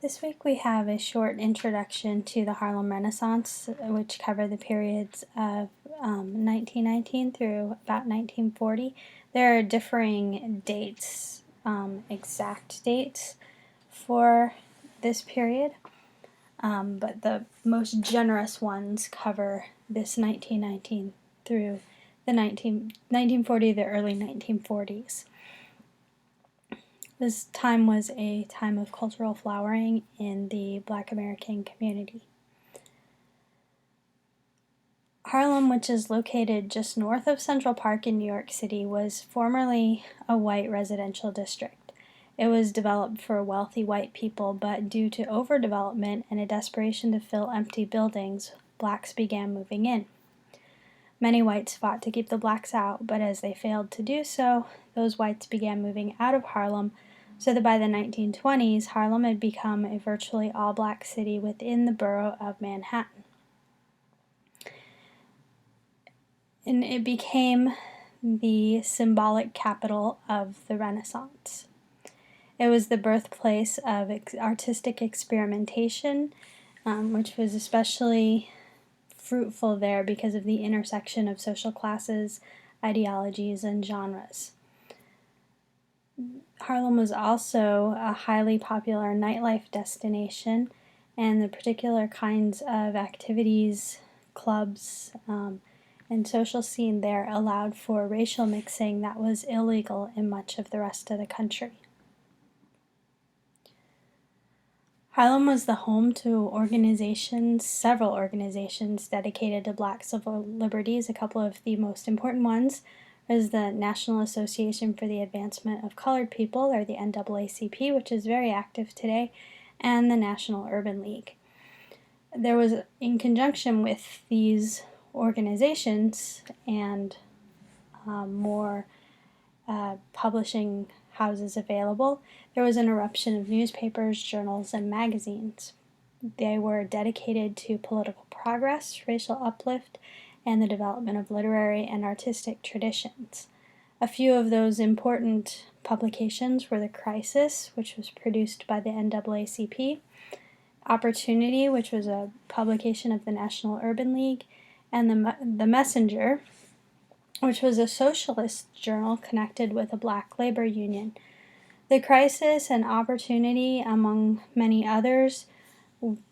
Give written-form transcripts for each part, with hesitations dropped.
This week we have a short introduction to the Harlem Renaissance, which cover the periods of 1919 through about 1940. There are differing dates, exact dates for this period, but the most generous ones cover this 1919 through the 1940, the early 1940s. This time was a time of cultural flowering in the Black American community. Harlem, which is located just north of Central Park in New York City, was formerly a white residential district. It was developed for wealthy white people, but due to overdevelopment and a desperation to fill empty buildings, blacks began moving in. Many whites fought to keep the blacks out, but as they failed to do so, those whites began moving out of Harlem, so that by the 1920s, Harlem had become a virtually all-black city within the borough of Manhattan. And it became the symbolic capital of the Renaissance. It was the birthplace of artistic experimentation, which was especially fruitful there because of the intersection of social classes, ideologies, and genres. Harlem was also a highly popular nightlife destination, and the particular kinds of activities, clubs, and social scene there allowed for racial mixing that was illegal in much of the rest of the country. Harlem was the home to several organizations dedicated to black civil liberties. A couple of the most important ones is the National Association for the Advancement of Colored People, or the NAACP, which is very active today, and the National Urban League. There was, in conjunction with these organizations and more publishing houses available, there was an eruption of newspapers, journals, and magazines. They were dedicated to political progress, racial uplift, and the development of literary and artistic traditions. A few of those important publications were The Crisis, which was produced by the NAACP, Opportunity, which was a publication of the National Urban League, and The Messenger, which was a socialist journal connected with a black labor union. The Crisis and Opportunity, among many others,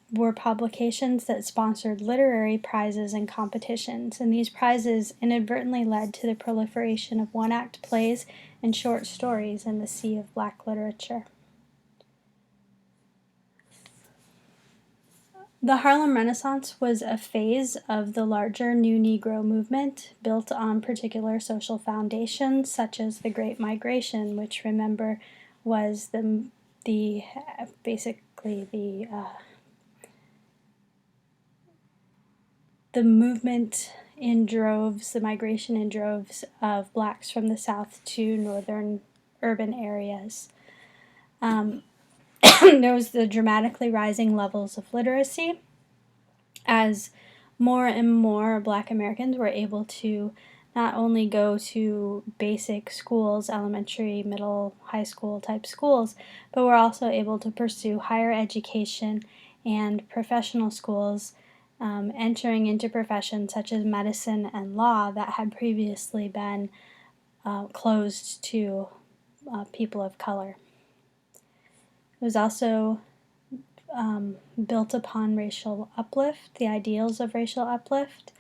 were publications that sponsored literary prizes and competitions, and these prizes inadvertently led to the proliferation of one-act plays and short stories in the sea of black literature. The Harlem Renaissance was a phase of the larger New Negro movement built on particular social foundations, such as the Great Migration, which, remember, was the movement in droves, the migration in droves of blacks from the South to northern urban areas. There was the dramatically rising levels of literacy as more and more black Americans were able to not only go to basic schools, elementary, middle, high school type schools, but were also able to pursue higher education and professional schools, entering into professions such as medicine and law that had previously been closed to people of color. It was also built upon racial uplift, the ideals of racial uplift,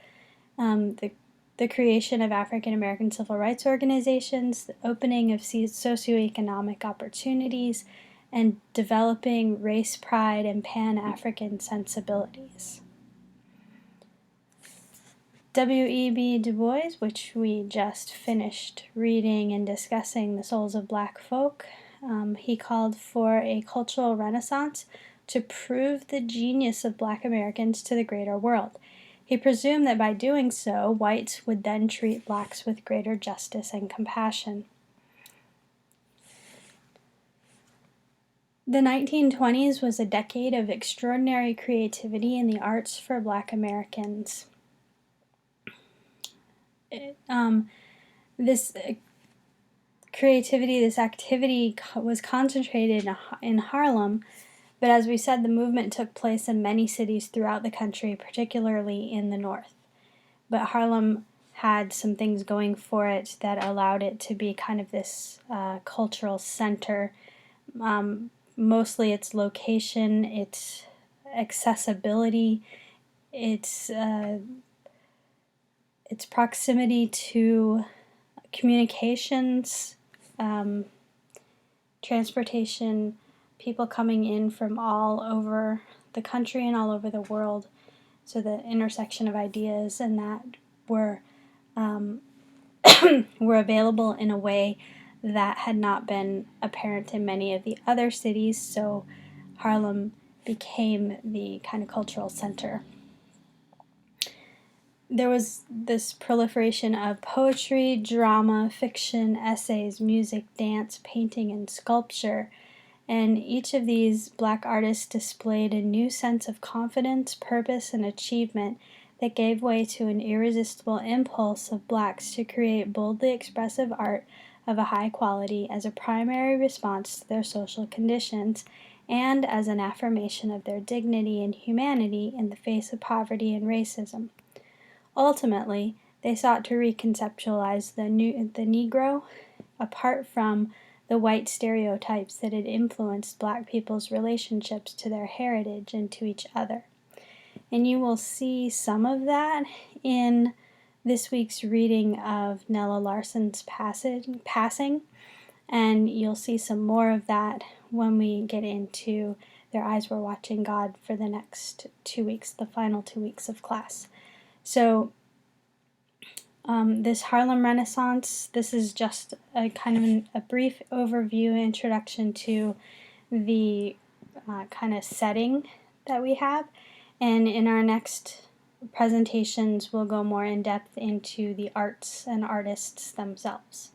the creation of African American civil rights organizations, the opening of socioeconomic opportunities, and developing race pride and Pan-African sensibilities. W.E.B. Du Bois, which we just finished reading and discussing, The Souls of Black Folk, he called for a cultural renaissance to prove the genius of black Americans to the greater world. He presumed that by doing so, whites would then treat blacks with greater justice and compassion. The 1920s was a decade of extraordinary creativity in the arts for black Americans. This activity was concentrated in Harlem, But as we said, the movement took place in many cities throughout the country, particularly in the north. But Harlem had some things going for it that allowed it to be kind of this cultural center. Mostly its location, its accessibility, its proximity to communications, transportation, people coming in from all over the country and all over the world. So the intersection of ideas and that were were available in a way that had not been apparent in many of the other cities. So Harlem became the kind of cultural center. There was this proliferation of poetry, drama, fiction, essays, music, dance, painting, and sculpture. And each of these Black artists displayed a new sense of confidence, purpose, and achievement that gave way to an irresistible impulse of Blacks to create boldly expressive art of a high quality as a primary response to their social conditions and as an affirmation of their dignity and humanity in the face of poverty and racism. Ultimately, they sought to reconceptualize the Negro apart from the white stereotypes that had influenced Black people's relationships to their heritage and to each other. And you will see some of that in this week's reading of Nella Larsen's Passing, and you'll see some more of that when we get into Their Eyes Were Watching God for the next 2 weeks, the final 2 weeks of class. So this Harlem Renaissance, this is just a kind of a brief overview, introduction to the kind of setting that we have. And in our next presentations, we'll go more in depth into the arts and artists themselves.